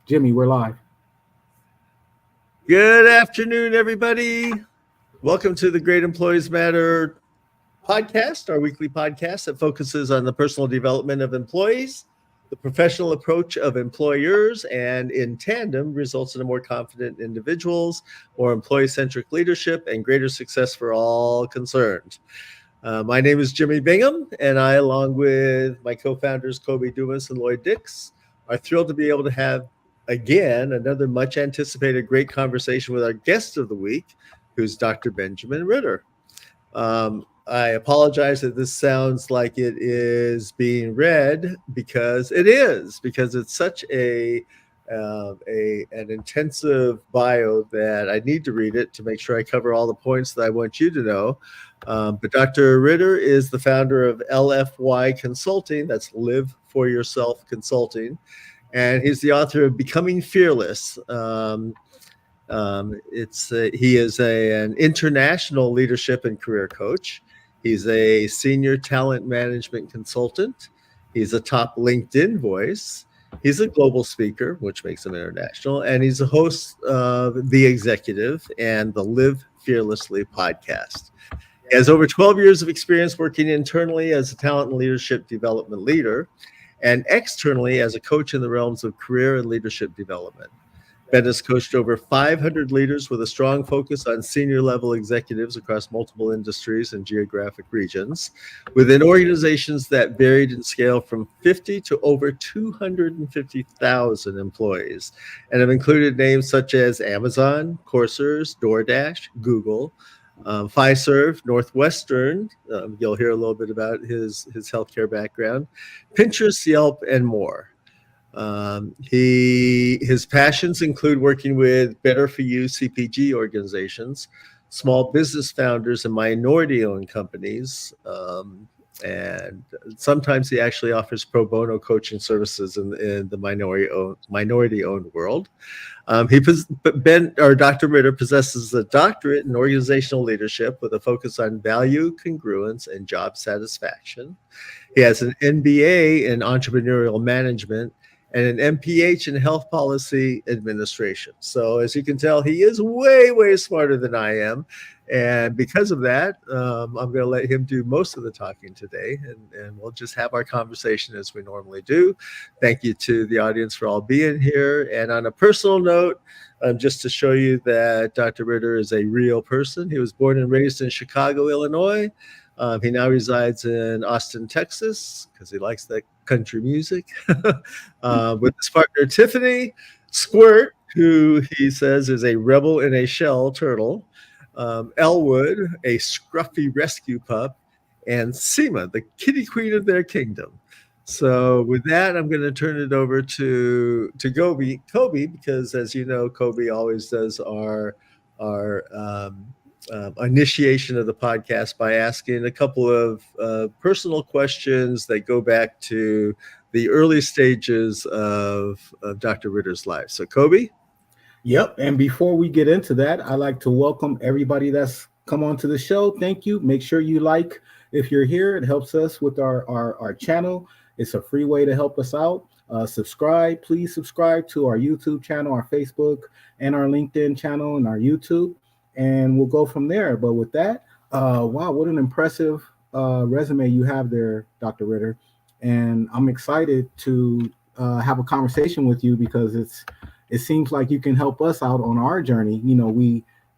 Jimmy, we're live. Good afternoon, everybody. Welcome to the Great Employees Matter podcast, our weekly podcast that focuses on the personal development of employees, the professional approach of employers, and in tandem results in a more confident individuals, more employee-centric leadership, and greater success for all concerned. My name is Jimmy Bingham, and I, along with my co-founders Kobe Dumas and Lloyd Dix, are thrilled to be able to have again another much anticipated great conversation with our guest of the week, who's Dr. Benjamin Ritter. I apologize that this sounds like it is being read because it's such an intensive bio that I need to read it to make sure I cover all the points that I want you to know. But Dr. Ritter is the founder of LFY Consulting, that's Live for Yourself Consulting, and he's the author of Becoming Fearless. He is an international leadership and career coach. He's a senior talent management consultant. He's a top LinkedIn voice. He's a global speaker, which makes him international, and he's a host of The Executive and the Live Fearlessly podcast. He has over 12 years of experience working internally as a talent and leadership development leader and externally as a coach in the realms of career and leadership development. Ben has coached over 500 leaders with a strong focus on senior level executives across multiple industries and geographic regions, within organizations that varied in scale from 50 to over 250,000 employees, and have included names such as Amazon, Coursers, DoorDash, Google, Fiserv, Northwestern. You'll hear a little bit about his healthcare background, Pinterest, Yelp, and more. His passions include working with Better for You CPG organizations, small business founders, and minority-owned companies. And sometimes he actually offers pro bono coaching services in the minority-owned world. Dr. Ritter possesses a doctorate in organizational leadership with a focus on value, congruence, and job satisfaction. He has an MBA in entrepreneurial management and an MPH in health policy administration. So as you can tell, he is way, way smarter than I am. And because of that, I'm going to let him do most of the talking today, and we'll just have our conversation as we normally do. Thank you to the audience for all being here. And on a personal note, just to show you that Dr. Ritter is a real person. He was born and raised in Chicago, Illinois. He now resides in Austin, Texas, because he likes that country music, with his partner, Tiffany Squirt, who he says is a rebel in a shell turtle, Elwood, a scruffy rescue pup, and Seema, the kitty queen of their kingdom. So with that, I'm going to turn it over to Kobe, because as you know, Kobe always does our initiation of the podcast by asking a couple of personal questions that go back to the early stages of Dr. Ritter's life. So, Kobe? Yep. And before we get into that, I'd like to welcome everybody that's come onto the show. Thank you. Make sure you like if you're here. It helps us with our channel. It's a free way to help us out. Subscribe. Please subscribe to our YouTube channel, our Facebook, and our LinkedIn channel and our YouTube. And we'll go from there. But with that, wow, what an impressive resume you have there, Dr. Ritter. And I'm excited to have a conversation with you because it seems like you can help us out on our journey. You know,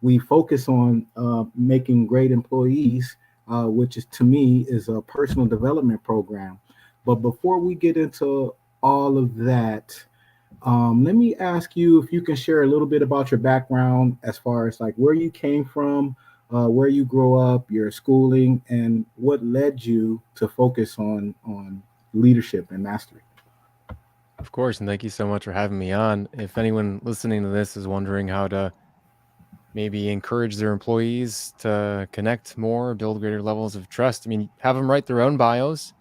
we focus on making great employees, which is, to me, is a personal development program. But before we get into all of that, let me ask you if you can share a little bit about your background as far as like where you came from, where you grew up, your schooling, and what led you to focus on leadership and mastery. Of course, and thank you so much for having me on. If anyone listening to this is wondering how to maybe encourage their employees to connect more, build greater levels of trust, I mean, have them write their own bios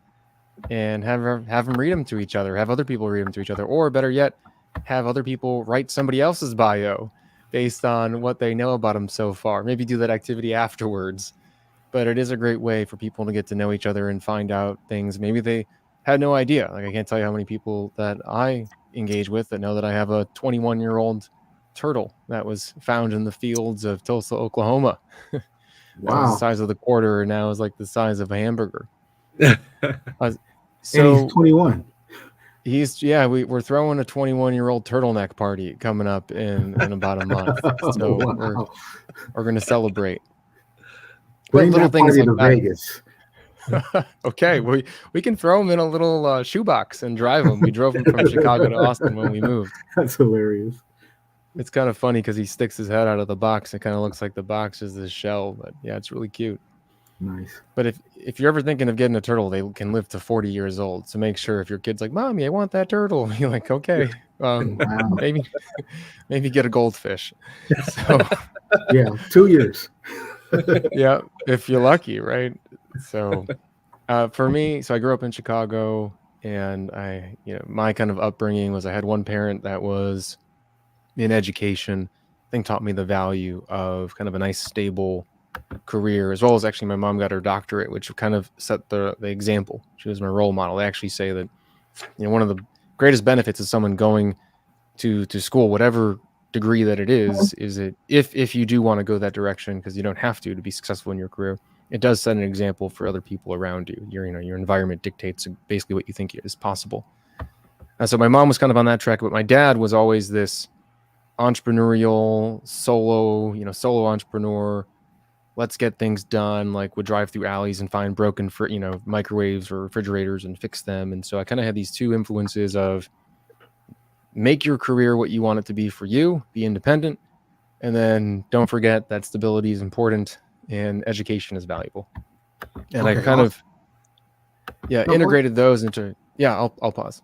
and have them read them to each other, have other people read them to each other, or better yet, have other people write somebody else's bio based on what they know about them so far. Maybe do that activity afterwards. But it is a great way for people to get to know each other and find out things maybe they had no idea. Like, I can't tell you how many people that I engage with that know that I have a 21-year-old turtle that was found in the fields of Tulsa, Oklahoma. That was the Wow. size of the quarter, and now is like the size of a hamburger. And he's So 21. we're throwing a 21-year-old turtleneck party coming up in about a month. So Wow. we're going to celebrate. But Bring little that things party like to that. Vegas. Okay, we can throw them in a little shoebox and drive them. We drove him from Chicago to Austin when we moved. That's hilarious. It's kind of funny because he sticks his head out of the box. It kind of looks like the box is his shell, but yeah, it's really cute. Nice. But if you're ever thinking of getting a turtle, they can live to 40 years old. So make sure if your kid's like, "Mommy, I want that turtle," you're like, "Okay, Wow. maybe get a goldfish." So Yeah, 2 years. yeah, if you're lucky, right? So for me, so I grew up in Chicago, and my kind of upbringing was I had one parent that was in education. I think taught me the value of kind of a nice, stable career, as well as actually my mom got her doctorate, which kind of set the example. She was my role model. They actually say that one of the greatest benefits of someone going to school, whatever degree that it is that if you do want to go that direction, because you don't have to be successful in your career, it does set an example for other people around you. Your environment dictates basically what you think is possible. So my mom was kind of on that track, but my dad was always this entrepreneurial solo entrepreneur. Let's get things done. Like, would drive through alleys and find broken microwaves or refrigerators and fix them. And so I kind of had these two influences of make your career what you want it to be for you, be independent, and then don't forget that stability is important and education is valuable. And Okay, I kind of No, integrated those into I'll pause.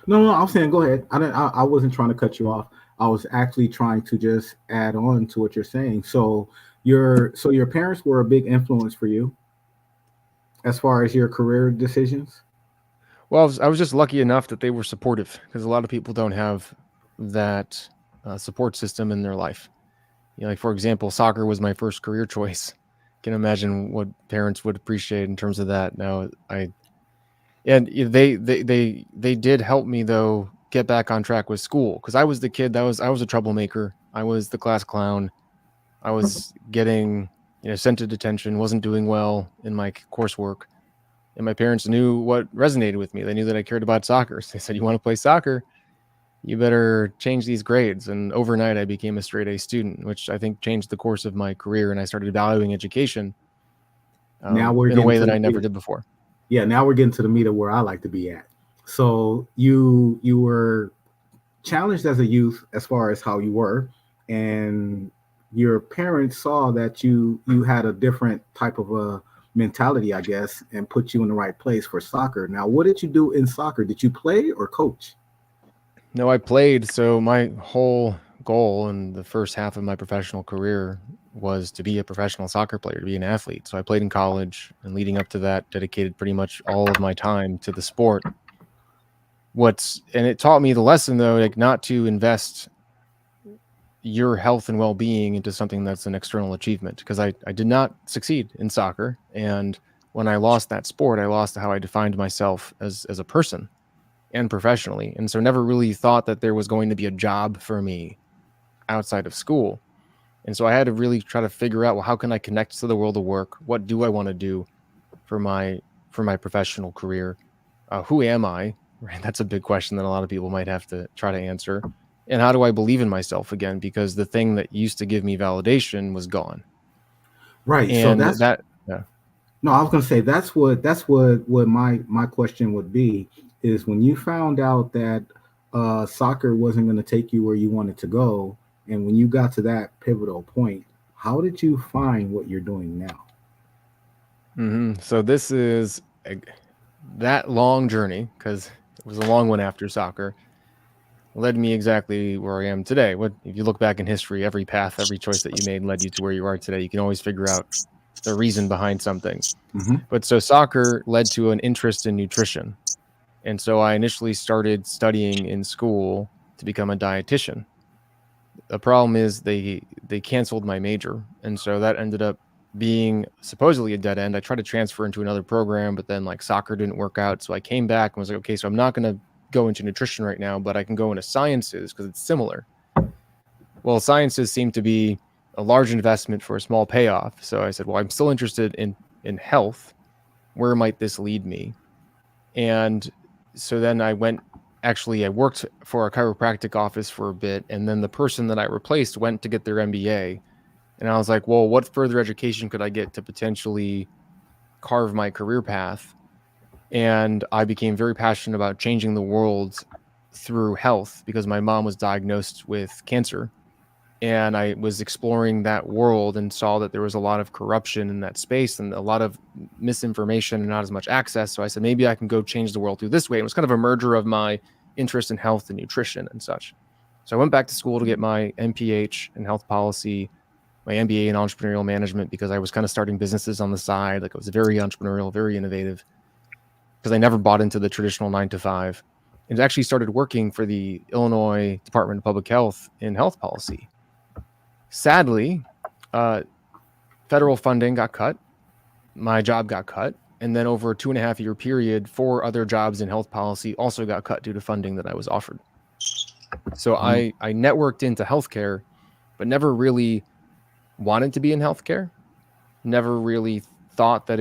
No, I was saying go ahead. I wasn't trying to cut you off. I was actually trying to just add on to what you're saying. So your parents were a big influence for you as far as your career decisions? Well, I was just lucky enough that they were supportive, because a lot of people don't have that support system in their life. Like, for example, soccer was my first career choice. Can imagine what parents would appreciate in terms of that. Now, they did help me though get back on track with school, because I was the kid I was a troublemaker. I was the class clown. I was getting sent to detention, wasn't doing well in my coursework. And my parents knew what resonated with me. They knew that I cared about soccer. So they said, "You want to play soccer? You better change these grades." And overnight, I became a straight A student, which I think changed the course of my career. And I started valuing education Now we're in a getting way to that the I never meat. did before. Yeah, now we're getting to the meat of where I like to be at. So you were challenged as a youth as far as how you were, and your parents saw that you had a different type of a mentality, I guess, and put you in the right place for soccer. Now, what did you do in soccer? Did you play or coach? No, I played. So my whole goal in the first half of my professional career was to be a professional soccer player, to be an athlete. So I played in college, and leading up to that, dedicated pretty much all of my time to the sport. And it taught me the lesson though, like, not to invest your health and well-being into something that's an external achievement, because I did not succeed in soccer. And when I lost that sport, I lost how I defined myself as a person and professionally. And so never really thought that there was going to be a job for me outside of school. And so I had to really try to figure out, well, how can I connect to the world of work? What do I want to do for my professional career? Who am I? Right? That's a big question that a lot of people might have to try to answer. And how do I believe in myself again? Because the thing that used to give me validation was gone. Right. So And that's no, I was going to say that's what my question would be is when you found out that soccer wasn't going to take you where you wanted to go, and when you got to that pivotal point, how did you find what you're doing now? So this is that long journey, because it was a long one after soccer, led me exactly where I am today. What if you look back in history, every path, every choice that you made led you to where you are today. You can always figure out the reason behind something. But so soccer led to an interest in nutrition. And so I initially started studying in school to become a dietitian. The problem is they canceled my major. And so that ended up being supposedly a dead end, I tried to transfer into another program, but then like soccer didn't work out. So I came back and was like, okay, so I'm not going to go into nutrition right now, but I can go into sciences because it's similar. Well, sciences seem to be a large investment for a small payoff. So I said, well, I'm still interested in health. Where might this lead me? And so then I worked for a chiropractic office for a bit. And then the person that I replaced went to get their MBA. And I was like, well, what further education could I get to potentially carve my career path? And I became very passionate about changing the world through health because my mom was diagnosed with cancer. And I was exploring that world and saw that there was a lot of corruption in that space and a lot of misinformation and not as much access. So I said, maybe I can go change the world through this way. And it was kind of a merger of my interest in health and nutrition and such. So I went back to school to get my MPH in health policy, my MBA in entrepreneurial management, because I was kind of starting businesses on the side. Like I was very entrepreneurial, very innovative, because I never bought into the traditional 9 to 5 and actually started working for the Illinois Department of Public Health in health policy. Sadly, federal funding got cut. My job got cut. And then over a 2.5-year period, 4 other jobs in health policy also got cut due to funding that I was offered. So I networked into healthcare, but never really wanted to be in healthcare. Never really thought that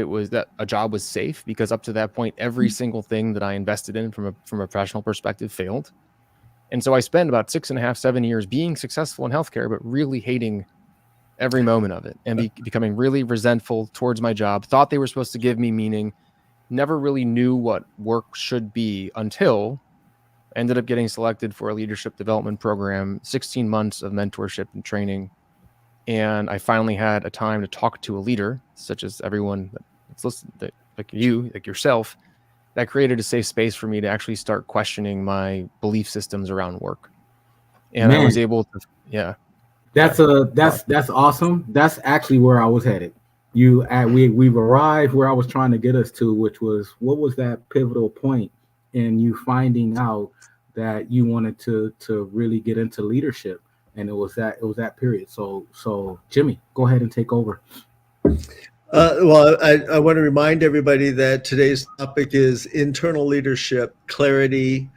a job was safe, because up to that point, every single thing that I invested in from a professional perspective failed. And so I spent about 6.5, 7 years being successful in healthcare, but really hating every moment of it and becoming really resentful towards my job. Thought they were supposed to give me meaning. Never really knew what work should be until I ended up getting selected for a leadership development program, 16 months of mentorship and training. And I finally had a time to talk to a leader, such as everyone that's listening, like you, like yourself. That created a safe space for me to actually start questioning my belief systems around work. And I was able to, yeah. That's awesome. That's actually where I was headed. We've arrived where I was trying to get us to, which was, what was that pivotal point in you finding out that you wanted to really get into leadership? And it was that period. So Jimmy, go ahead and take over. Well, I want to remind everybody that today's topic is internal leadership, clarity,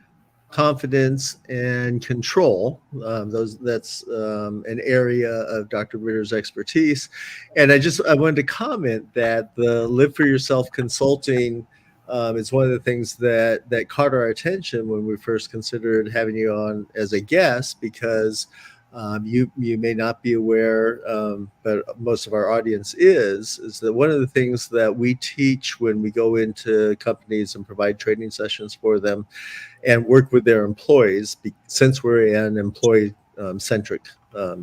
confidence, and control. That's an area of Dr. Ritter's expertise. And I wanted to comment that the Live for Yourself Consulting is one of the things that caught our attention when we first considered having you on as a guest, because you may not be aware, but most of our audience is that one of the things that we teach when we go into companies and provide training sessions for them and work with their employees, since we're an employee-centric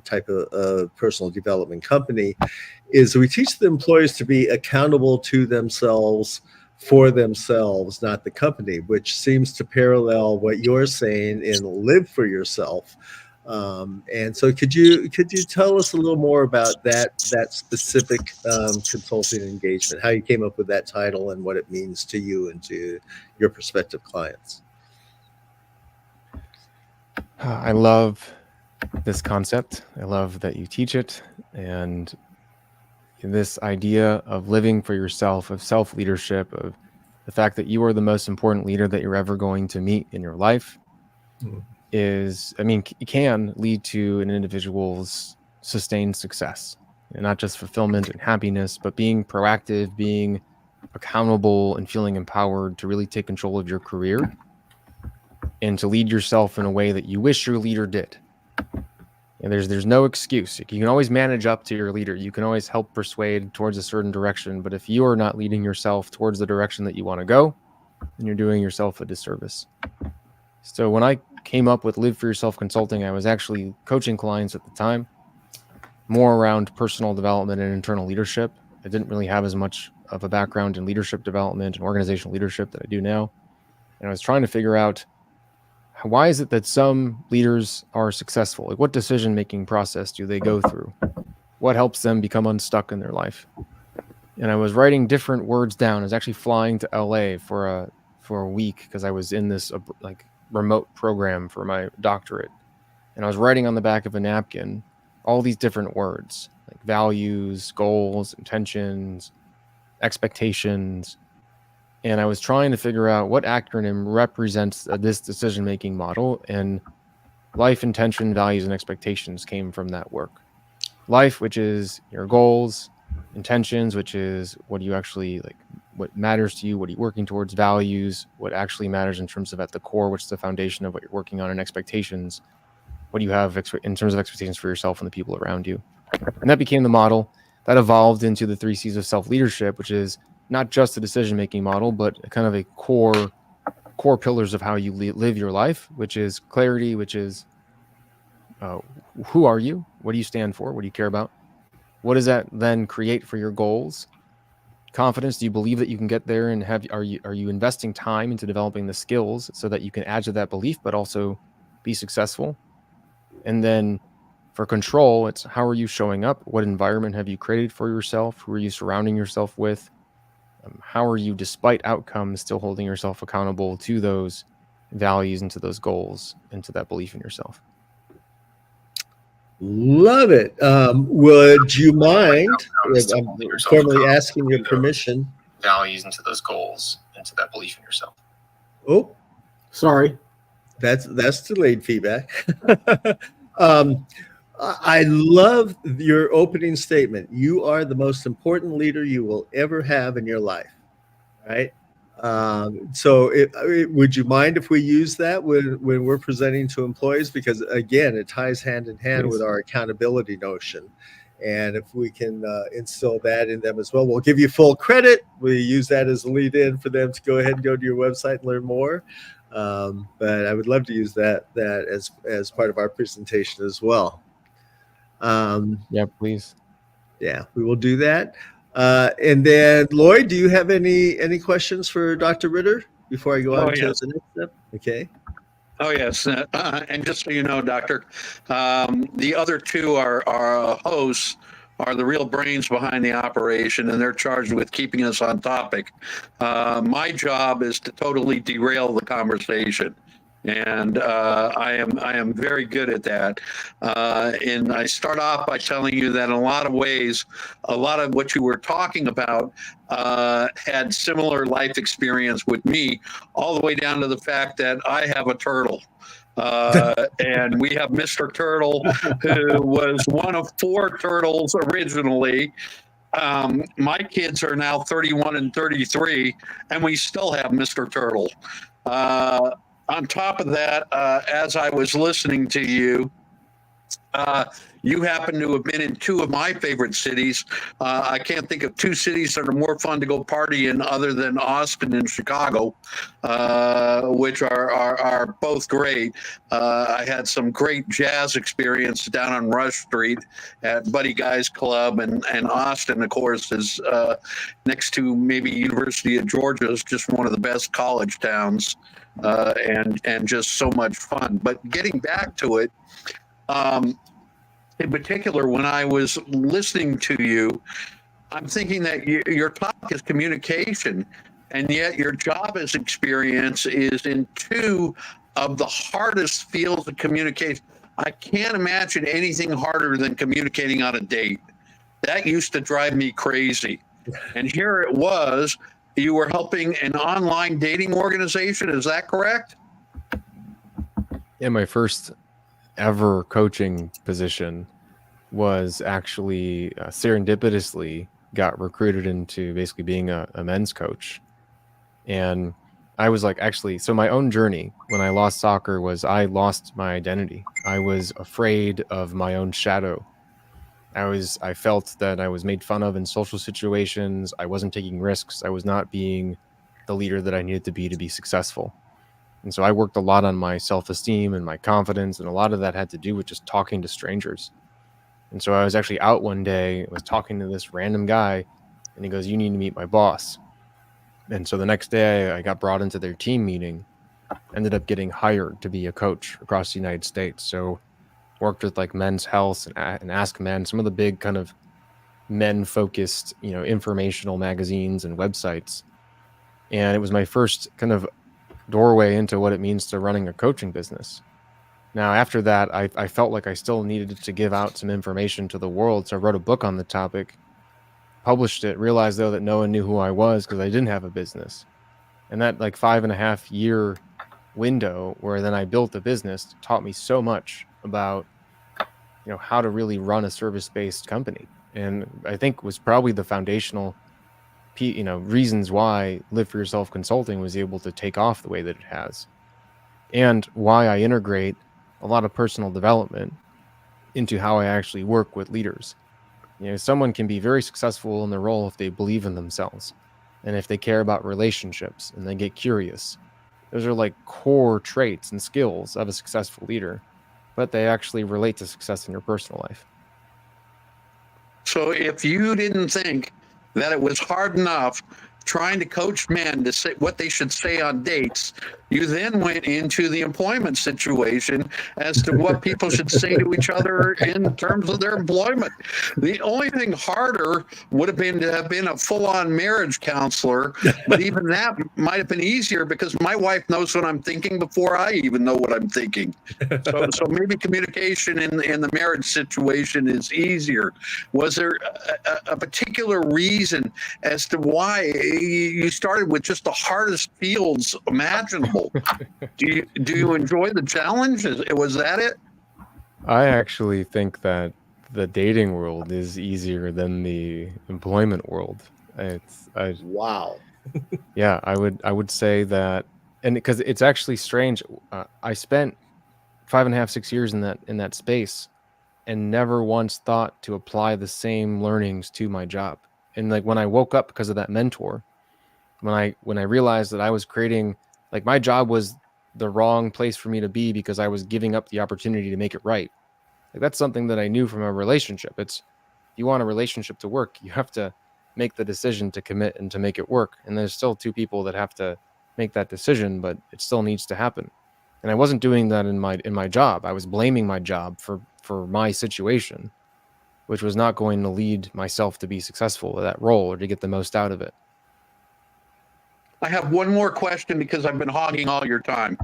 type of personal development company, is we teach the employees to be accountable to themselves, for themselves, not the company, which seems to parallel what you're saying in Live for Yourself. And so could you tell us a little more about that specific consulting engagement, how you came up with that title and what it means to you and to your prospective clients? I love this concept. I love that you teach it. And this idea of living for yourself, of self-leadership, of the fact that you are the most important leader that you're ever going to meet in your life it can lead to an individual's sustained success, and not just fulfillment and happiness, but being proactive, being accountable, and feeling empowered to really take control of your career and to lead yourself in a way that you wish your leader did. And there's no excuse. You can always manage up to your leader. You can always help persuade towards a certain direction. But if you are not leading yourself towards the direction that you want to go, then you're doing yourself a disservice. So when I came up with Live for Yourself Consulting, I was actually coaching clients at the time, more around personal development and internal leadership. I didn't really have as much of a background in leadership development and organizational leadership that I do now. And I was trying to figure out, why is it that some leaders are successful? Like, what decision-making process do they go through? What helps them become unstuck in their life? And I was writing different words down. I was actually flying to LA for a week because I was in this remote program for my doctorate. And I was writing on the back of a napkin all these different words. like values, goals, intentions, expectations. And I was trying to figure out what acronym represents this decision-making model, and life, intention, values, and expectations came from that work. Life, which is your goals; intentions, which is what you actually like, what matters to you, what are you working towards; values, what actually matters in terms of at the core, what's the foundation of what you're working on; and expectations, what do you have in terms of expectations for yourself and the people around you. And that became the model that evolved into the 3 C's of self-leadership, which is not just a decision-making model, but kind of a core pillars of how you live your life, which is clarity, which is who are you? What do you stand for? What do you care about? What does that then create for your goals? Confidence. Do you believe that you can get there, and are you investing time into developing the skills so that you can add to that belief, but also be successful? And then for control, it's how are you showing up? What environment have you created for yourself? Who are you surrounding yourself with? How are you, despite outcomes, still holding yourself accountable to those values and to those goals and to that belief in yourself? Love it. Would you mind, I'm formally asking your permission, Values into those goals and to that belief in yourself. Oh, Sorry. that's delayed feedback. I love your opening statement. You are the most important leader you will ever have in your life, right? So would you mind if we use that when we're presenting to employees? Because again, it ties hand in hand with our accountability notion. And if we can instill that in them as well, we'll give you full credit. We use that as a lead in for them to go ahead and go to your website and learn more. But I would love to use that as part of our presentation as well. Yeah, please. Yeah, we will do that. And then Lloyd, do you have any questions for Dr. Ritter before I go on to the next step? Okay. Oh, yes. And just so you know, Doctor, the other 2 are hosts, are the real brains behind the operation, and they're charged with keeping us on topic. My job is to totally derail the conversation. And I am very good at that. And I start off by telling you that in a lot of ways, a lot of what you were talking about had similar life experience with me, all the way down to the fact that I have a turtle. And we have Mr. Turtle, who was one of 4 turtles originally. My kids are now 31 and 33, and we still have Mr. Turtle. On top of that, as I was listening to you, you happen to have been in 2 of my favorite cities. I can't think of 2 cities that are more fun to go party in other than Austin and Chicago, which are both great. I had some great jazz experience down on Rush Street at Buddy Guy's Club, and Austin, of course, is next to maybe University of Georgia, is just one of the best college towns. And just so much fun. But getting back to it, in particular, when I was listening to you, I'm thinking that your topic is communication, and yet your job as experience is in 2 of the hardest fields of communication. I can't imagine anything harder than communicating on a date. That used to drive me crazy. And here it was. You were helping an online dating organization. Is that correct? Yeah, my first ever coaching position was actually serendipitously got recruited into basically being a men's coach. And I was like, actually, so my own journey when I lost soccer was I lost my identity. I was afraid of my own shadow. I felt that I was made fun of in social situations. I wasn't taking risks. I was not being the leader that I needed to be successful. And so I worked a lot on my self-esteem and my confidence, and a lot of that had to do with just talking to strangers. And so I was actually out one day, I was talking to this random guy, and he goes, "You need to meet my boss." And so the next day I got brought into their team meeting, ended up getting hired to be a coach across the United States. So worked with like Men's Health and Ask Men, some of the big kind of men-focused, informational magazines and websites. And it was my first kind of doorway into what it means to running a coaching business. Now, after that, I felt like I still needed to give out some information to the world. So I wrote a book on the topic, published it, realized though that no one knew who I was because I didn't have a business. And that like 5.5 year window where then I built the business taught me so much about, how to really run a service-based company. And I think was probably the foundational reasons why Live for Yourself Consulting was able to take off the way that it has, and why I integrate a lot of personal development into how I actually work with leaders. Someone can be very successful in their role if they believe in themselves and if they care about relationships and they get curious. Those are like core traits and skills of a successful leader, but they actually relate to success in your personal life. So if you didn't think that it was hard enough trying to coach men to say what they should say on dates, you then went into the employment situation as to what people should say to each other in terms of their employment. The only thing harder would have been to have been a full-on marriage counselor, but even that might have been easier because my wife knows what I'm thinking before I even know what I'm thinking. So maybe communication in the marriage situation is easier. Was there a particular reason as to why you started with just the hardest fields imaginable? Do you enjoy the challenge? Was that it? I actually think that the dating world is easier than the employment world. Wow. Yeah, I would say that, and because it's actually strange. I spent 5.5, 6 years in that space, and never once thought to apply the same learnings to my job. And like when I woke up because of that mentor, when I realized that I was creating, like, my job was the wrong place for me to be because I was giving up the opportunity to make it right. Like, that's something that I knew from a relationship. It's, if you want a relationship to work, you have to make the decision to commit and to make it work. And there's still two people that have to make that decision, but it still needs to happen. And I wasn't doing that in my job. I was blaming my job for my situation, which was not going to lead myself to be successful at that role or to get the most out of it. I have one more question because I've been hogging all your time.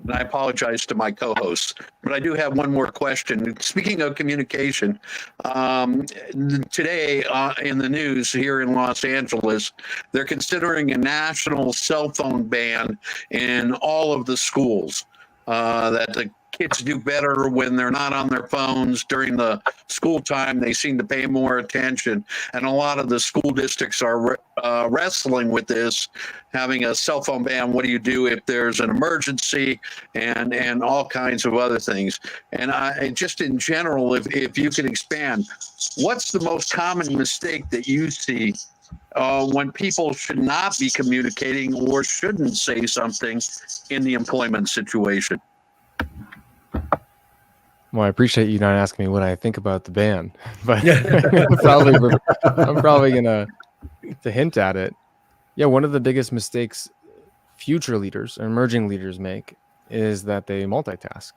And I apologize to my co-hosts, but I do have one more question. Speaking of communication, today in the news here in Los Angeles, they're considering a national cell phone ban in all of the schools. That the kids do better when they're not on their phones during the school time. They seem to pay more attention, and a lot of the school districts are wrestling with this, having a cell phone ban. What do you do if there's an emergency, and all kinds of other things? And just in general, if you could expand, what's the most common mistake that you see when people should not be communicating or shouldn't say something in the employment situation? Well, I appreciate you not asking me what I think about the ban, but I'm probably gonna to hint at it. Yeah, one of the biggest mistakes future leaders or emerging leaders make is that they multitask,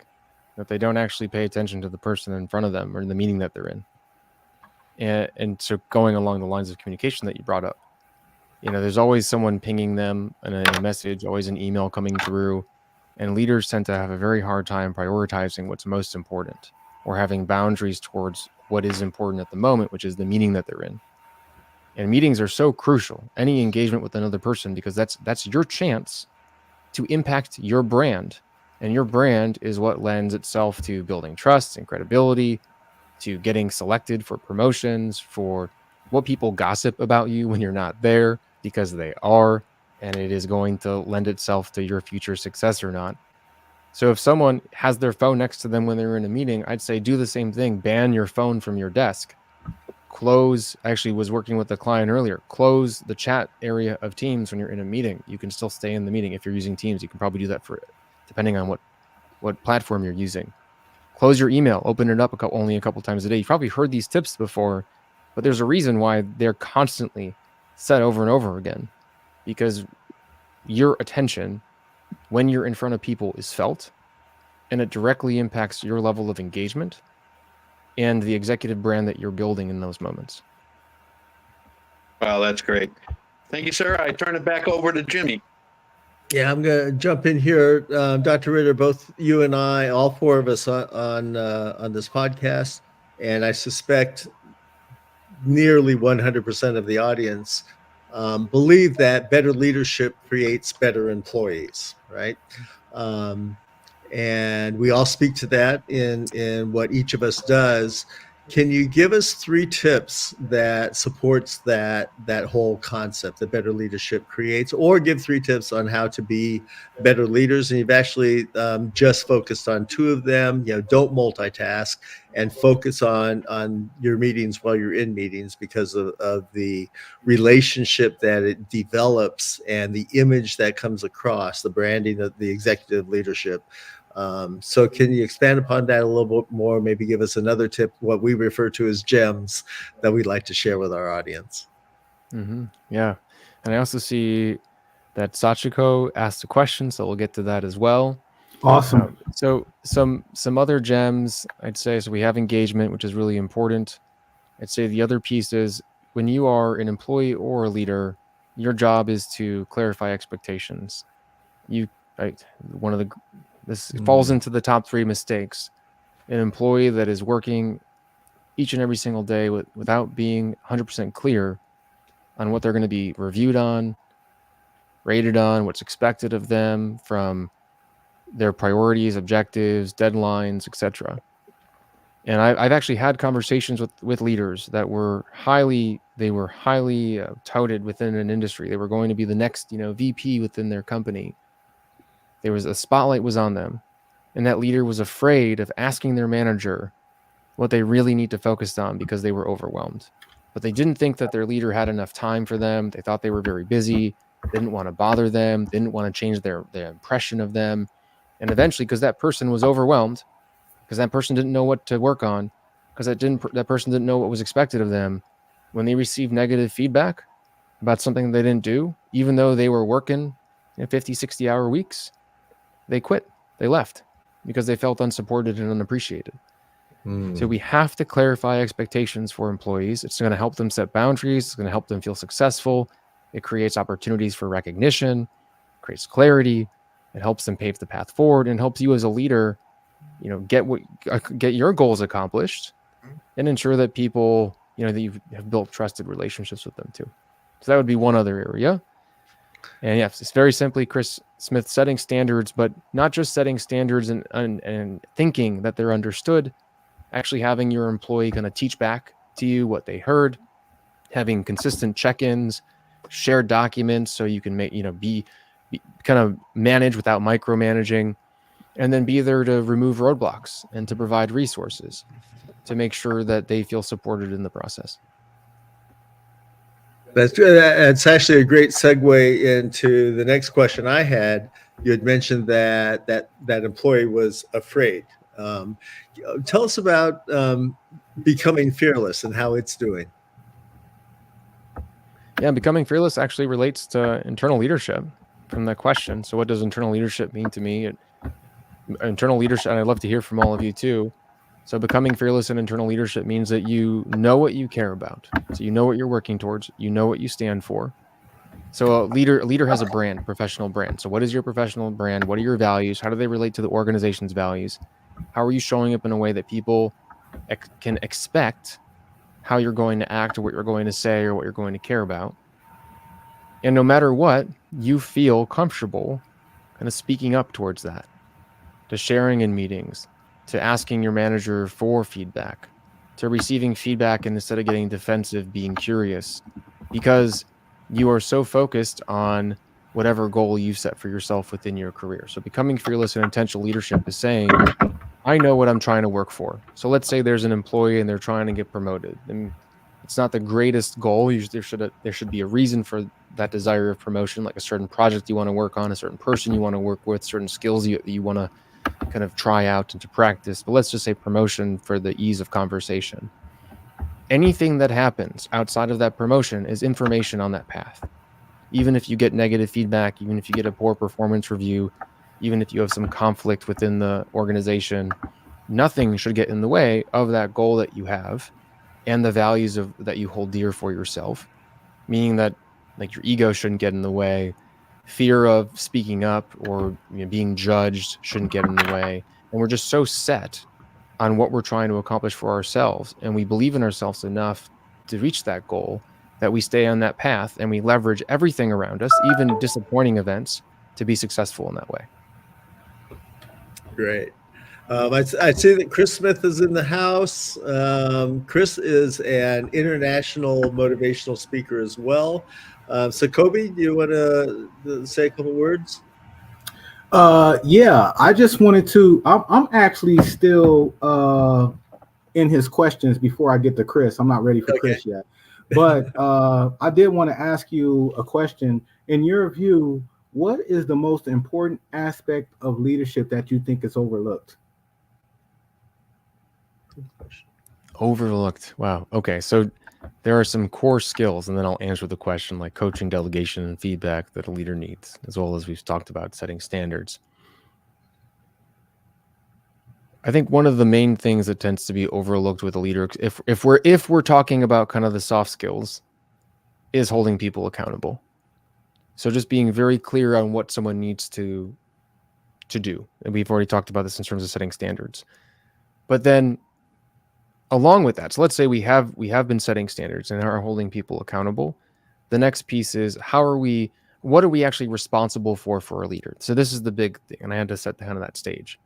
that they don't actually pay attention to the person in front of them or the meeting that they're in. And so going along the lines of communication that you brought up, there's always someone pinging them in a message, always an email coming through. And leaders tend to have a very hard time prioritizing what's most important or having boundaries towards what is important at the moment, which is the meeting that they're in. And meetings are so crucial, any engagement with another person, because that's your chance to impact your brand. And your brand is what lends itself to building trust and credibility, to getting selected for promotions, for what people gossip about you when you're not there, because they are. And it is going to lend itself to your future success or not. So if someone has their phone next to them when they're in a meeting, I'd say do the same thing. Ban your phone from your desk. Close, actually was working with a client earlier, close the chat area of Teams when you're in a meeting. You can still stay in the meeting. If you're using Teams, you can probably do that depending on what platform you're using. Close your email, open it up only a couple times a day. You've probably heard these tips before, but there's a reason why they're constantly said over and over again. Because your attention when you're in front of people is felt, and it directly impacts your level of engagement and the executive brand that you're building in those moments. Wow, that's great. Thank you, sir. I turn it back over to Jimmy. Yeah, I'm going to jump in here. Dr. Ritter, both you and I, all four of us on this podcast, and I suspect nearly 100% of the audience believe that better leadership creates better employees, right? Um, and we all speak to that in what each of us does. Can you give us 3 tips that supports that whole concept that better leadership creates, or give 3 tips on how to be better leaders? And you've actually just focused on 2 of them. Don't multitask and focus on your meetings while you're in meetings, because of the relationship that it develops and the image that comes across, the branding of the executive leadership. So can you expand upon that a little bit more? Maybe give us another tip, what we refer to as gems, that we'd like to share with our audience. Yeah. And I also see that Sachiko asked a question, so we'll get to that as well. Awesome. So some other gems, I'd say, so we have engagement, which is really important. I'd say the other piece is, when you are an employee or a leader, your job is to clarify expectations. This falls into the top 3 mistakes. An employee that is working each and every single day without being 100% clear on what they're going to be reviewed on, rated on, what's expected of them from their priorities, objectives, deadlines, etc. And I've actually had conversations with leaders that were highly touted within an industry. They were going to be the next, VP within their company. There was a spotlight was on them, and that leader was afraid of asking their manager what they really need to focus on because they were overwhelmed. But they didn't think that their leader had enough time for them. They thought they were very busy, didn't want to bother them, didn't want to change their impression of them. And eventually, because that person was overwhelmed, because that person didn't know what to work on, because that person didn't know what was expected of them, when they received negative feedback about something they didn't do, even though they were working 50, 60-hour weeks, they quit. They left because they felt unsupported and unappreciated. So we have to clarify expectations for employees. It's going to help them set boundaries. It's going to help them feel successful. It creates opportunities for recognition, creates clarity. It helps them pave the path forward, and helps you as a leader, get your goals accomplished, and ensure that people, that you have built trusted relationships with them too. So that would be one other area. And yes, it's very simply, Chris Smith, setting standards, but not just setting standards and thinking that they're understood. Actually having your employee kind of teach back to you what they heard, having consistent check-ins, shared documents, so you can make, be kind of manage without micromanaging, and then be there to remove roadblocks and to provide resources to make sure that they feel supported in the process. That's actually a great segue into the next question I had. You had mentioned that employee was afraid. Tell us about becoming fearless and how it's doing. Yeah, becoming fearless actually relates to internal leadership from that question. So what does internal leadership mean to me? Internal leadership, and I'd love to hear from all of you too. So becoming fearless in internal leadership means that you know what you care about. So you know what you're working towards. You know what you stand for. So a leader has a brand, professional brand. So what is your professional brand? What are your values? How do they relate to the organization's values? How are you showing up in a way that people can expect how you're going to act, or what you're going to say, or what you're going to care about? And no matter what, you feel comfortable kind of speaking up towards that, to sharing in meetings, to asking your manager for feedback, to receiving feedback, and instead of getting defensive, being curious, because you are so focused on whatever goal you've set for yourself within your career. So becoming fearless in intentional leadership is saying, I know what I'm trying to work for. So let's say there's an employee and they're trying to get promoted, and it's not the greatest goal. There should be a reason for that desire of promotion, like a certain project you want to work on, a certain person you want to work with, certain skills you want to kind of try out and to practice. But let's just say promotion for the ease of conversation. Anything that happens outside of that promotion is information on that path. Even if you get negative feedback, even if you get a poor performance review, even if you have some conflict within the organization, nothing should get in the way of that goal that you have and the values that you hold dear for yourself. Meaning that, like, your ego shouldn't get in the way, fear of speaking up or being judged shouldn't get in the way. And we're just so set on what we're trying to accomplish for ourselves, and we believe in ourselves enough to reach that goal that we stay on that path and we leverage everything around us, even disappointing events, to be successful in that way. Great. I see that Chris Smith is in the house. Chris is an international motivational speaker as well. So, Kobe, do you want to say a couple words? Yeah, I just wanted to. I'm actually still in his questions before I get to Chris. I'm not ready for Chris yet, but I did want to ask you a question. In your view, what is the most important aspect of leadership that you think is overlooked? Overlooked. Wow. Okay. So there are some core skills, and then I'll answer the question like coaching, delegation, and feedback that a leader needs, as well as we've talked about setting standards. I think one of the main things that tends to be overlooked with a leader, if we're talking about kind of the soft skills, is holding people accountable. So just being very clear on what someone needs to do. And we've already talked about this in terms of setting standards. But then along with that, so let's say we have been setting standards and are holding people accountable. The next piece is what are we actually responsible for a leader? So this is the big thing, and I had to set kind of that stage.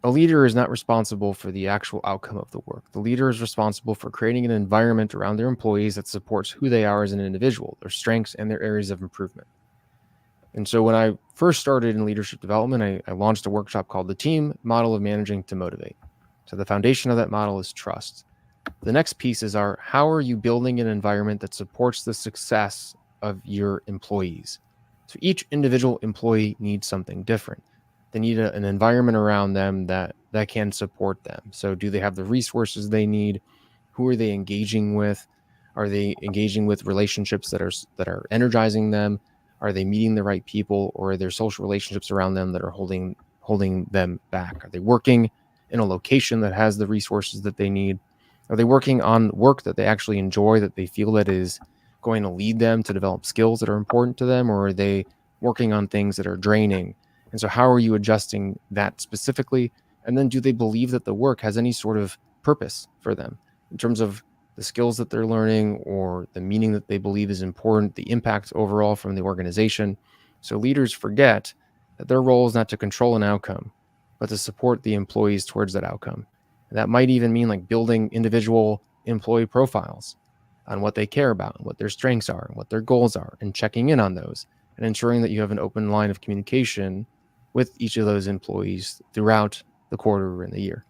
A leader is not responsible for the actual outcome of the work. The leader is responsible for creating an environment around their employees that supports who they are as an individual, their strengths and their areas of improvement. And so when I first started in leadership development, I launched a workshop called the Team Model of Managing to Motivate. So the foundation of that model is trust. The next pieces are, how are you building an environment that supports the success of your employees? So each individual employee needs something different. They need an environment around them that can support them. So do they have the resources they need? Who are they engaging with? Are they engaging with relationships that are energizing them? Are they meeting the right people, or are there social relationships around them that are holding them back? Are they working in a location that has the resources that they need? Are they working on work that they actually enjoy, that they feel that is going to lead them to develop skills that are important to them, or are they working on things that are draining? And so how are you adjusting that specifically? And then do they believe that the work has any sort of purpose for them in terms of the skills that they're learning or the meaning that they believe is important, the impact overall from the organization? So leaders forget that their role is not to control an outcome, but to support the employees towards that outcome. And that might even mean like building individual employee profiles on what they care about, and what their strengths are, and what their goals are, and checking in on those, and ensuring that you have an open line of communication with each of those employees throughout the quarter and the year.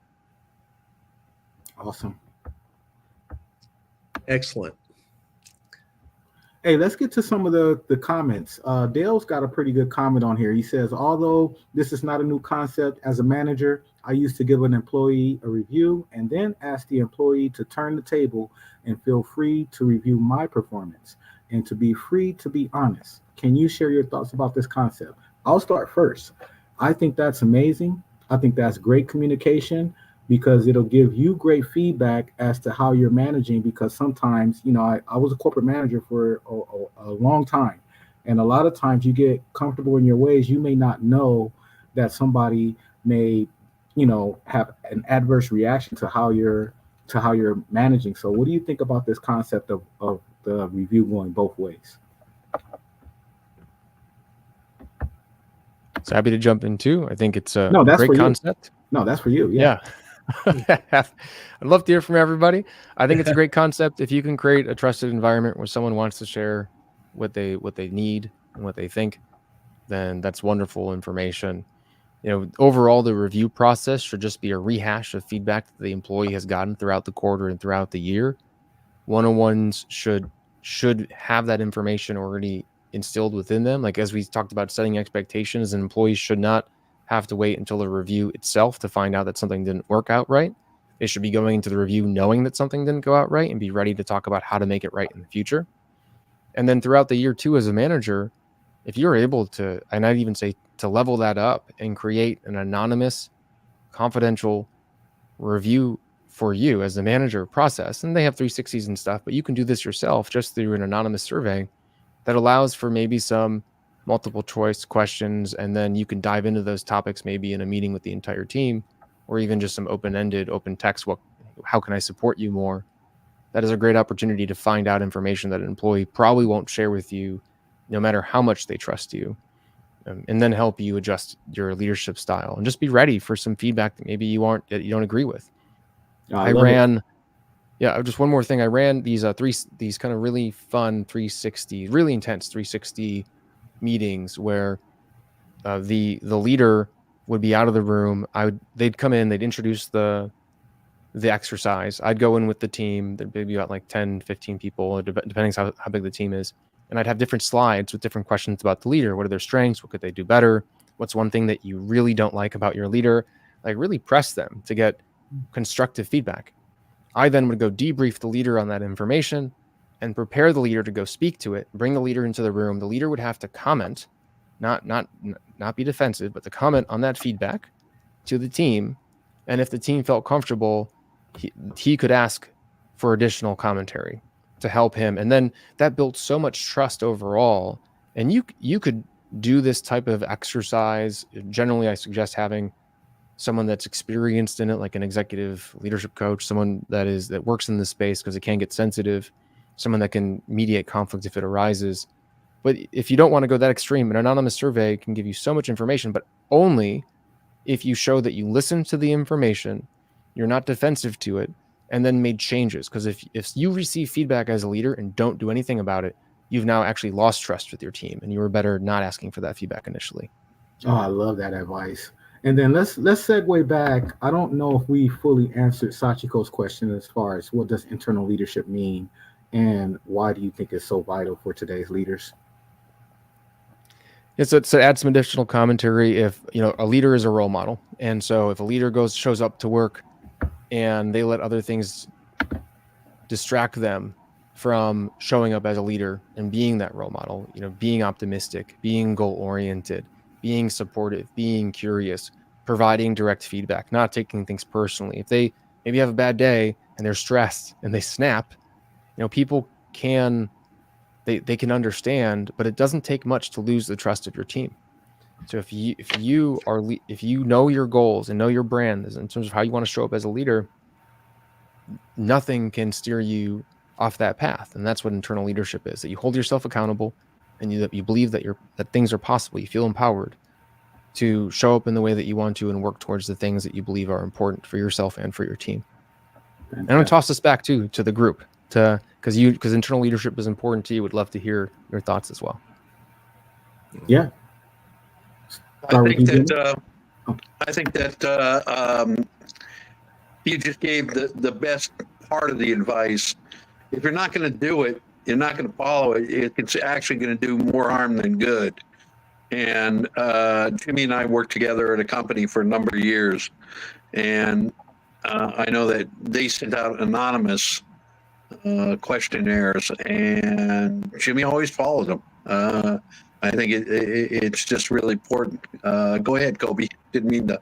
Awesome. Excellent. Hey, let's get to some of the comments. Dale's got a pretty good comment on here. He says, although this is not a new concept, as a manager, I used to give an employee a review and then ask the employee to turn the table and feel free to review my performance and to be free to be honest. Can you share your thoughts about this concept? I'll start first. I think that's amazing. I think that's great communication, because it'll give you great feedback as to how you're managing. Because sometimes, I was a corporate manager for a long time. And a lot of times you get comfortable in your ways. You may not know that somebody may, have an adverse reaction to how you're managing. So what do you think about this concept of the review going both ways? So happy to jump in too. I think it's a that's great concept. No, that's for you. Yeah. I'd love to hear from everybody. I think it's a great concept. If you can create a trusted environment where someone wants to share what they need and what they think, then that's wonderful information. Overall, the review process should just be a rehash of feedback that the employee has gotten throughout the quarter and throughout the year. One-on-ones should have that information already instilled within them. Like, as we talked about setting expectations, and employees should not have to wait until the review itself to find out that something didn't work out right. They should be going into the review knowing that something didn't go out right and be ready to talk about how to make it right in the future. And then throughout the year too, as a manager, if you're able to, and I'd even say to level that up and create an anonymous, confidential review for you as the manager process, and they have 360s and stuff, but you can do this yourself just through an anonymous survey that allows for maybe some multiple choice questions, and then you can dive into those topics maybe in a meeting with the entire team, or even just some open-ended, open text. How can I support you more? That is a great opportunity to find out information that an employee probably won't share with you, no matter how much they trust you, and then help you adjust your leadership style and just be ready for some feedback that maybe you don't agree with. I ran. Yeah, just one more thing. I ran these kind of really fun 360, really intense 360 meetings where the leader would be out of the room. They'd come in, they'd introduce the exercise. I'd go in with the team. There'd be about like 10, 15 people, depending on how big the team is. And I'd have different slides with different questions about the leader. What are their strengths? What could they do better? What's one thing that you really don't like about your leader? Like really press them to get constructive feedback. I then would go debrief the leader on that information and prepare the leader to go speak to it, bring the leader into the room. The leader would have to comment, not be defensive, but to comment on that feedback to the team. And if the team felt comfortable, he could ask for additional commentary to help him. And then that built so much trust overall. And you could do this type of exercise. Generally, I suggest having someone that's experienced in it, like an executive leadership coach, someone that works in this space, because it can get sensitive, someone that can mediate conflict if it arises. But if you don't want to go that extreme, an anonymous survey can give you so much information, but only if you show that you listen to the information, you're not defensive to it, and then made changes. Because if you receive feedback as a leader and don't do anything about it, you've now actually lost trust with your team, and you were better not asking for that feedback initially. Oh, I love that advice. And then let's segue back. I don't know if we fully answered Sachiko's question as far as what does internal leadership mean, and why do you think it's so vital for today's leaders? Yeah, so to add some additional commentary, if a leader is a role model, and so if a leader shows up to work and they let other things distract them from showing up as a leader and being that role model, being optimistic, being goal-oriented, being supportive, being curious, providing direct feedback, not taking things personally. If they maybe have a bad day and they're stressed and they snap, people can understand, but it doesn't take much to lose the trust of your team. So if you know your goals and know your brand in terms of how you want to show up as a leader, nothing can steer you off that path. And that's what internal leadership is, that you hold yourself accountable and you believe that things are possible. You feel empowered to show up in the way that you want to and work towards the things that you believe are important for yourself and for your team. And I'm going to toss this back to the group, because internal leadership is important to you. Would love to hear your thoughts as well. Yeah. I think that you just gave the best part of the advice. If you're not going to do it, you're not going to follow it. It's actually going to do more harm than good. And Jimmy and I worked together at a company for a number of years, and I know that they sent out anonymous questionnaires, and Jimmy always followed them. I think it's just really important. Go ahead, Kobe. Didn't mean to.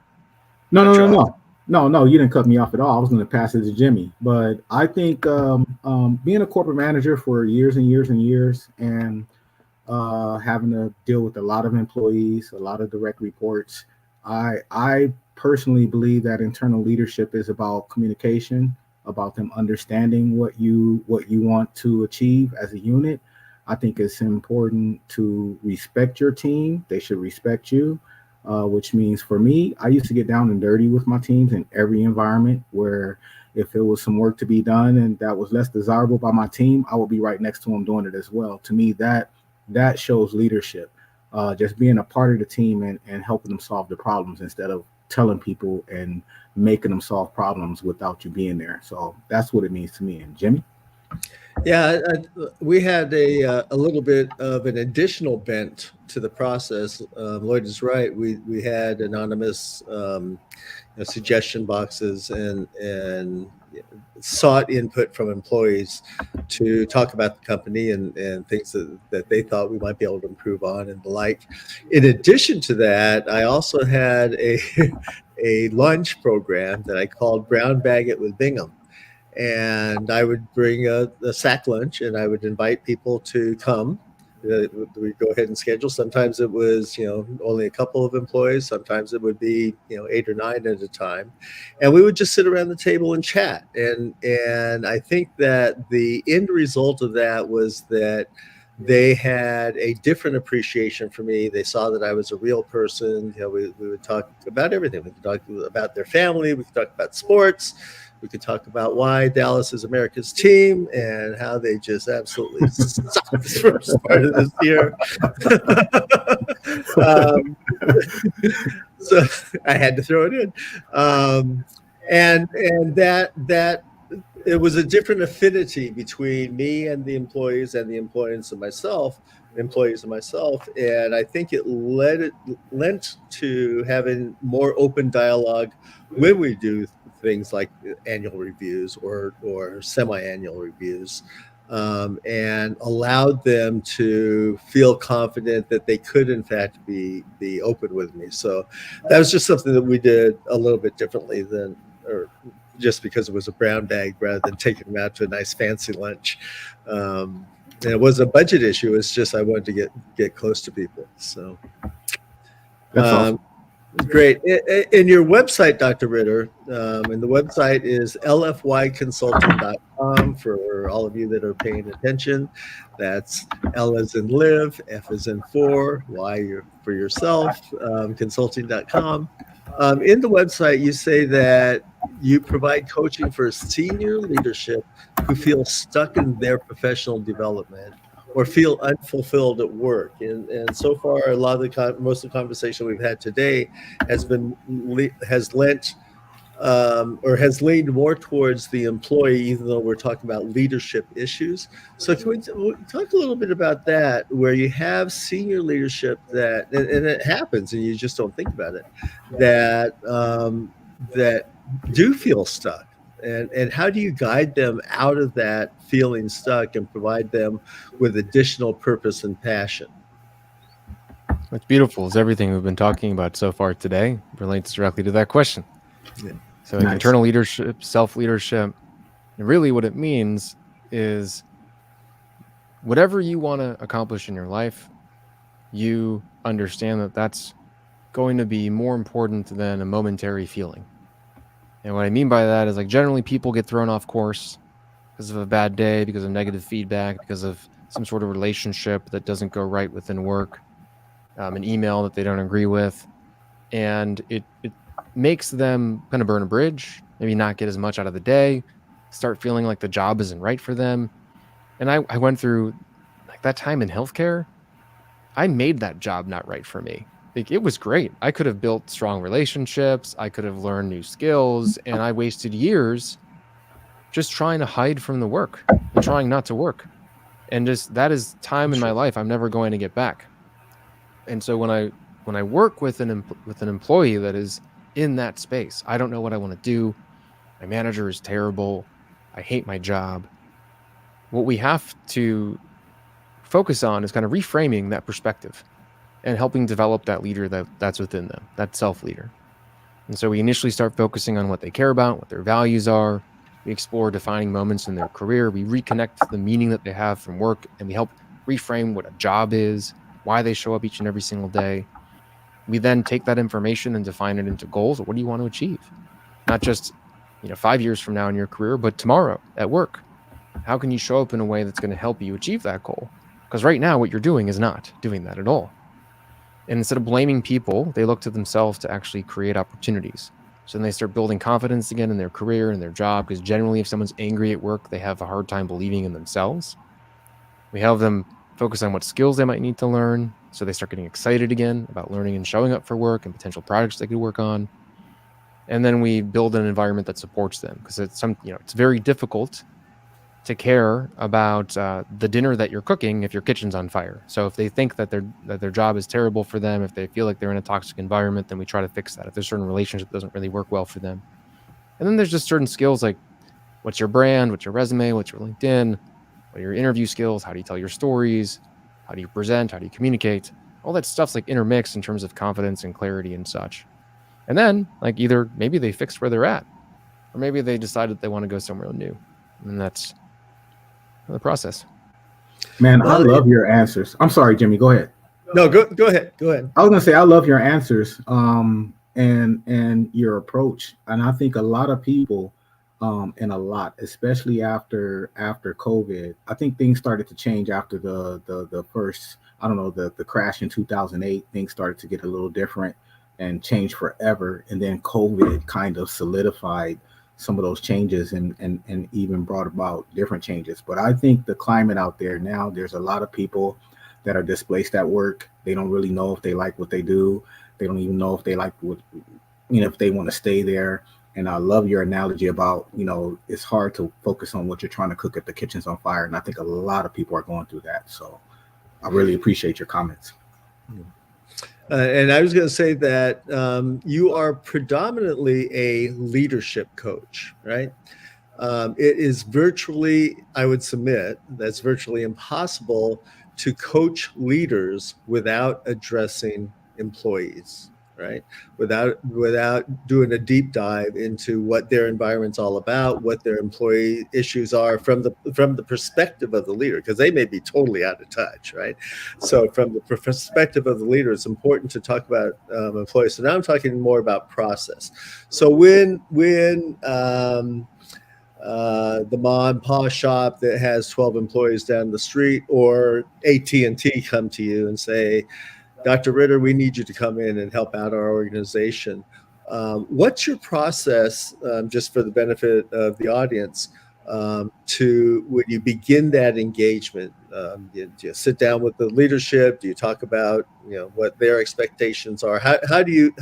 No, you didn't cut me off at all. I was going to pass it to Jimmy, but I think being a corporate manager for years and years and years, and having to deal with a lot of employees, a lot of direct reports, I personally believe that internal leadership is about communication, about them understanding what you want to achieve as a unit. I think it's important to respect your team. They should respect you, which means for me, I used to get down and dirty with my teams in every environment, where if there was some work to be done and that was less desirable by my team, I would be right next to them doing it as well. To me, that shows leadership, just being a part of the team and helping them solve the problems instead of telling people and making them solve problems without you being there. So that's what it means to me. And Jimmy? Yeah, we had a little bit of an additional bent to the process. Lloyd is right. We had anonymous suggestion boxes and sought input from employees to talk about the company and things that they thought we might be able to improve on and the like. In addition to that, I also had a lunch program that I called Brown Bag It with Bingham. And I would bring a sack lunch, and I would invite people to come we go ahead and schedule. Sometimes it was, only a couple of employees. Sometimes it would be, 8 or 9 at a time. And we would just sit around the table and chat. And I think that the end result of that was that they had a different appreciation for me. They saw that I was a real person. We would talk about everything. We could talk about their family. We could talk about sports. We could talk about why Dallas is America's team and how they just absolutely sucked the first part of this year. So I had to throw it in. And that it was a different affinity between me and the employees and the employees and myself. And I think it lent to having more open dialogue when we do things like annual reviews or semi-annual reviews, and allowed them to feel confident that they could in fact be open with me. So that was just something that we did a little bit differently or just because it was a brown bag rather than taking them out to a nice fancy lunch. And it wasn't a budget issue. It's just I wanted to get close to people. So That's awesome. Great. In your website, Dr. Ritter, and the website is LFYconsulting.com for all of you that are paying attention. That's L as in live, F as in for, Y for yourself, consulting.com. In the website, you say that you provide coaching for senior leadership who feel stuck in their professional development or feel unfulfilled at work. And so far, a lot of most of the conversation we've had today has leaned more towards the employee, even though we're talking about leadership issues. So can we talk a little bit about that, where you have senior leadership that, and it happens and you just don't think about it, that do feel stuck. And how do you guide them out of that feeling stuck and provide them with additional purpose and passion? What's beautiful is everything we've been talking about so far today relates directly to that question. Yeah. So like internal leadership, self-leadership, and really what it means is whatever you want to accomplish in your life, you understand that that's going to be more important than a momentary feeling. And what I mean by that is, like, generally people get thrown off course because of a bad day, because of negative feedback, because of some sort of relationship that doesn't go right within work, an email that they don't agree with. And it makes them kind of burn a bridge, maybe not get as much out of the day, start feeling like the job isn't right for them. And I went through like that time in healthcare. I made that job not right for me. Like, it was great. I could have built strong relationships. I could have learned new skills, and I wasted years just trying to hide from the work and trying not to work. And just that is time in my life I'm never going to get back. And so when I work with an employee that is in that space, I don't know what I want to do. My manager is terrible. I hate my job. What we have to focus on is kind of reframing that perspective and helping develop that leader that's within them, that self-leader. And so we initially start focusing on what they care about, what their values are. We explore defining moments in their career. We reconnect the meaning that they have from work, and we help reframe what a job is, why they show up each and every single day. We then take that information and define it into goals. What do you want to achieve? Not just 5 years from now in your career, but tomorrow at work. How can you show up in a way that's going to help you achieve that goal? Because right now what you're doing is not doing that at all. And instead of blaming people, they look to themselves to actually create opportunities. So then they start building confidence again in their career and their job, because generally if someone's angry at work, they have a hard time believing in themselves. We have them focus on what skills they might need to learn, so they start getting excited again about learning and showing up for work and potential projects they could work on. And then we build an environment that supports them, because it's very difficult to care about the dinner that you're cooking if your kitchen's on fire. So if they think that their job is terrible for them, if they feel like they're in a toxic environment, then we try to fix that. If there's a certain relationship that doesn't really work well for them. And then there's just certain skills like what's your brand, what's your resume, what's your LinkedIn, what are your interview skills, how do you tell your stories, how do you present, how do you communicate? All that stuff's like intermixed in terms of confidence and clarity and such. And then like either maybe they fixed where they're at, or maybe they decided they want to go somewhere new. And that's the process. Man, I Well, love your answers. I'm sorry, Jimmy. Go ahead. no, go ahead. Go ahead. I was gonna say I love your answers, and your approach, and I think a lot of people, especially after COVID, I think things started to change after the first, I don't know, the crash in 2008. Things started to get a little different and change forever, and then COVID kind of solidified some of those changes and even brought about different changes. But I think the climate out there now, there's a lot of people that are displaced at work. They don't really know if they like what they do. They don't even know if they like what, if they want to stay there. And I love your analogy about, it's hard to focus on what you're trying to cook if the kitchen's on fire. And I think a lot of people are going through that. So I really appreciate your comments. And I was going to say that you are predominantly a leadership coach, right? It is virtually, I would submit, that's virtually impossible to coach leaders without addressing employees, right? Without doing a deep dive into what their environment's all about, what their employee issues are from the perspective of the leader, because they may be totally out of touch, right? So from the perspective of the leader, it's important to talk about employees. So now I'm talking more about process. So when the mom and pop shop that has 12 employees down the street, or AT&T come to you and say, Dr. Ritter, we need you to come in and help out our organization. What's your process, just for the benefit of the audience, to when you begin that engagement? Do you sit down with the leadership? Do you talk about what their expectations are? How do you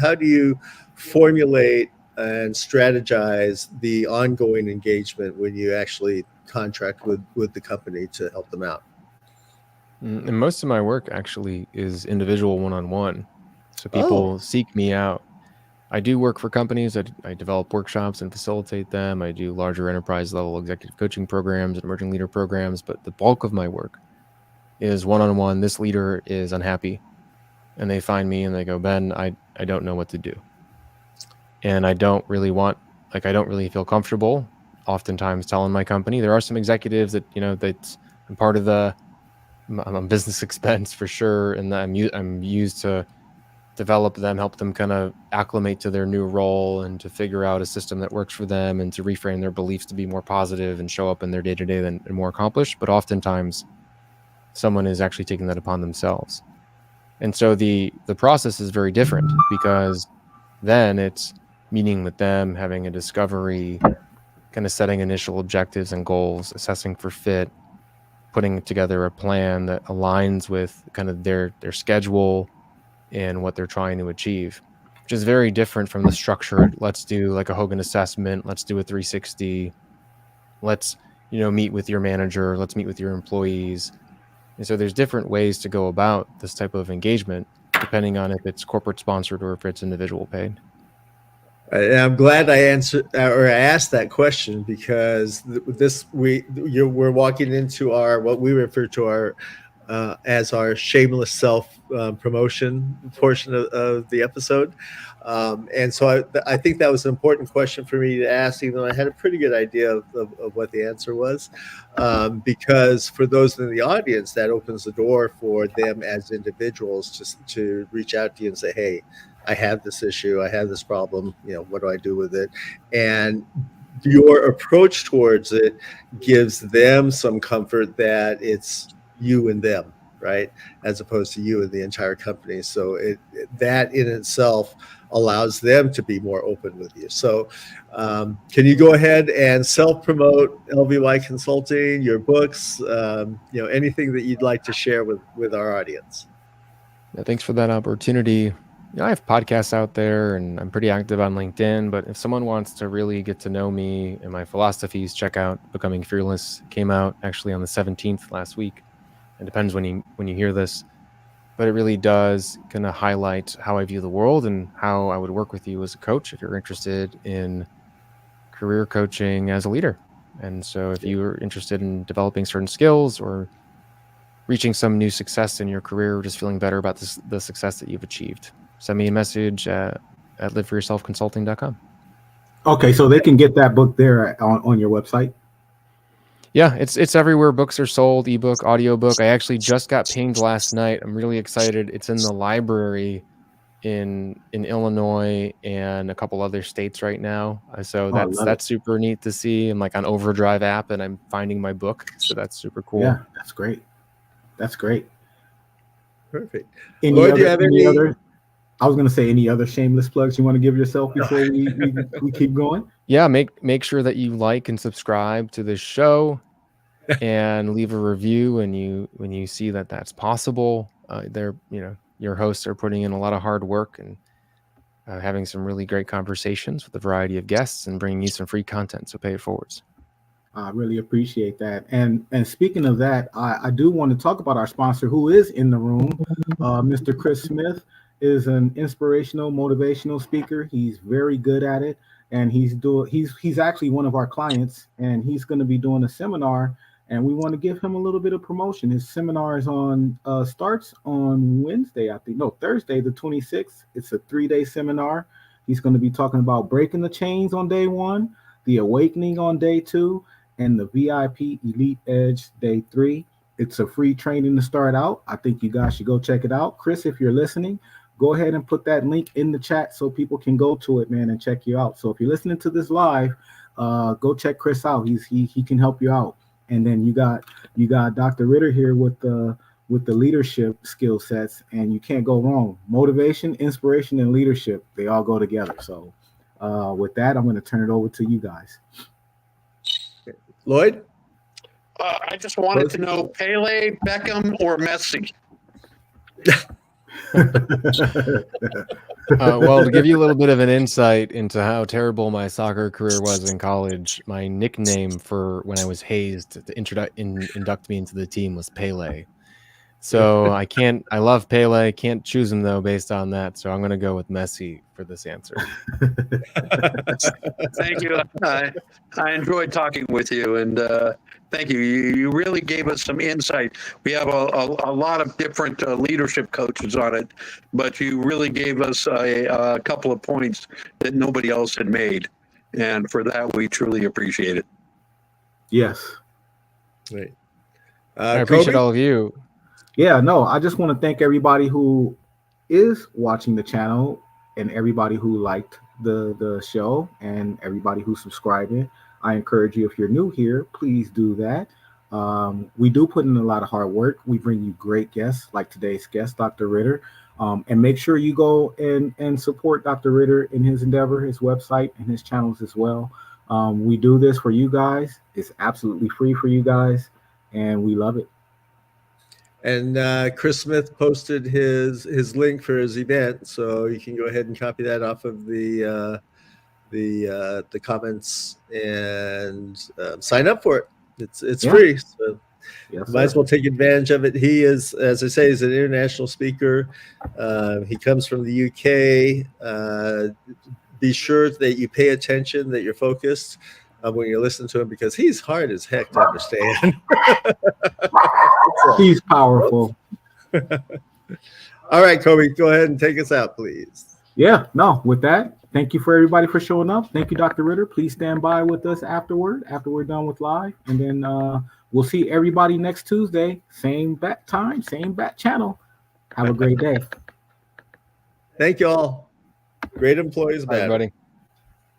formulate and strategize the ongoing engagement when you actually contract with the company to help them out? And most of my work actually is individual one-on-one. So people seek me out. I do work for companies. I develop workshops and facilitate them. I do larger enterprise level executive coaching programs and emerging leader programs. But the bulk of my work is one-on-one. This leader is unhappy. And they find me and they go, Ben, I don't know what to do. And I don't really feel comfortable oftentimes telling my company. There are some executives that, that's I'm part of I'm a business expense for sure. And I'm used to develop them, help them kind of acclimate to their new role and to figure out a system that works for them and to reframe their beliefs to be more positive and show up in their day-to-day and more accomplished. But oftentimes someone is actually taking that upon themselves. And so the process is very different, because then it's meeting with them, having a discovery, kind of setting initial objectives and goals, assessing for fit, putting together a plan that aligns with kind of their schedule and what they're trying to achieve, which is very different from the structured, let's do like a Hogan assessment, let's do a 360, let's, meet with your manager, let's meet with your employees. And so there's different ways to go about this type of engagement, depending on if it's corporate sponsored or if it's individual paid. I'm glad I asked that question, because we're walking into what we refer to as our shameless self promotion portion of the episode, and so I think that was an important question for me to ask, even though I had a pretty good idea of what the answer was, because for those in the audience, that opens the door for them as individuals just to reach out to you and say, hey, I have this issue, I have this problem, what do I do with it? And your approach towards it gives them some comfort that it's you and them, right? As opposed to you and the entire company. So that in itself allows them to be more open with you. So can you go ahead and self-promote LFY Consulting, your books, anything that you'd like to share with our audience? Yeah, thanks for that opportunity. I have podcasts out there and I'm pretty active on LinkedIn, but if someone wants to really get to know me and my philosophies, check out Becoming Fearless. It came out actually on the 17th last week. It depends when you hear this, but it really does kind of highlight how I view the world and how I would work with you as a coach if you're interested in career coaching as a leader. And so if you're interested in developing certain skills or reaching some new success in your career, or just feeling better about the success that you've achieved, send me a message at liveforyourselfconsulting.com. Okay, so they can get that book there on your website? Yeah, it's everywhere books are sold, ebook, audiobook. I actually just got pinged last night. I'm really excited. It's in the library in Illinois and a couple other states right now. So Oh, I love it. that's super neat to see. I'm like on Overdrive app and I'm finding my book. So that's super cool. Yeah, that's great. That's great. Perfect. Any Lloyd, do you other, have any any? other? I was going to say any other shameless plugs you want to give yourself before we keep going. Yeah, make sure that you like and subscribe to this show and leave a review when you see that that's possible. Your hosts are putting in a lot of hard work and having some really great conversations with a variety of guests and bringing you some free content. So pay it forwards. I really appreciate that. And speaking of that, I do want to talk about our sponsor who is in the room. Mr. Chris Smith is an inspirational, motivational speaker. He's very good at it. And he's actually one of our clients, and he's going to be doing a seminar, and we want to give him a little bit of promotion. His seminar is starts on Wednesday, I think. No, Thursday, the 26th. It's a 3-day seminar. He's going to be talking about breaking the chains on day 1, the awakening on day 2, and the VIP Elite Edge day 3. It's a free training to start out. I think you guys should go check it out. Chris, if you're listening, go ahead and put that link in the chat so people can go to it, man, and check you out. So if you're listening to this live, go check Chris out. He can help you out. And then you got Dr. Ritter here with the leadership skill sets, and you can't go wrong. Motivation, inspiration, and leadership, they all go together. So with that, I'm going to turn it over to you guys. Lloyd? I just wanted to know Pele, Beckham, or Messi. Well, to give you a little bit of an insight into how terrible my soccer career was in college, my nickname for when I was hazed to induct me into the team was Pele. So I love Pele, can't choose him though based on that. So I'm going to go with Messi for this answer. Thank you. I enjoyed talking with you, and thank you. You really gave us some insight. We have a lot of different leadership coaches on it, but you really gave us a couple of points that nobody else had made, and for that we truly appreciate it. Yes. Great. I appreciate Kobe? all of you. Yeah, no, I just want to thank everybody who is watching the channel and everybody who liked the show and everybody who's subscribing. I encourage you, if you're new here, please do that. We do put in a lot of hard work. We bring you great guests like today's guest, Dr. Ritter. And make sure you go and support Dr. Ritter in his endeavor, his website, and his channels as well. We do this for you guys. It's absolutely free for you guys, and we love it. And Chris Smith posted his link for his event, so you can go ahead and copy that off of the comments and sign up for it. It's free, so Yes, might as well take advantage of it. He is, as I say, he's an international speaker. He comes from the UK. Be sure that you pay attention, that you're focused when you listen to him, because he's hard as heck to understand. He's powerful. All right, Kobe, go ahead and take us out, please. Yeah, no, with that, thank you for everybody for showing up. Thank you, Dr. Ritter. Please stand by with us after we're done with live. And then we'll see everybody next Tuesday. Same bat time, same bat channel. Have a great day. Thank you all. Great employees, Bye, matter. everybody.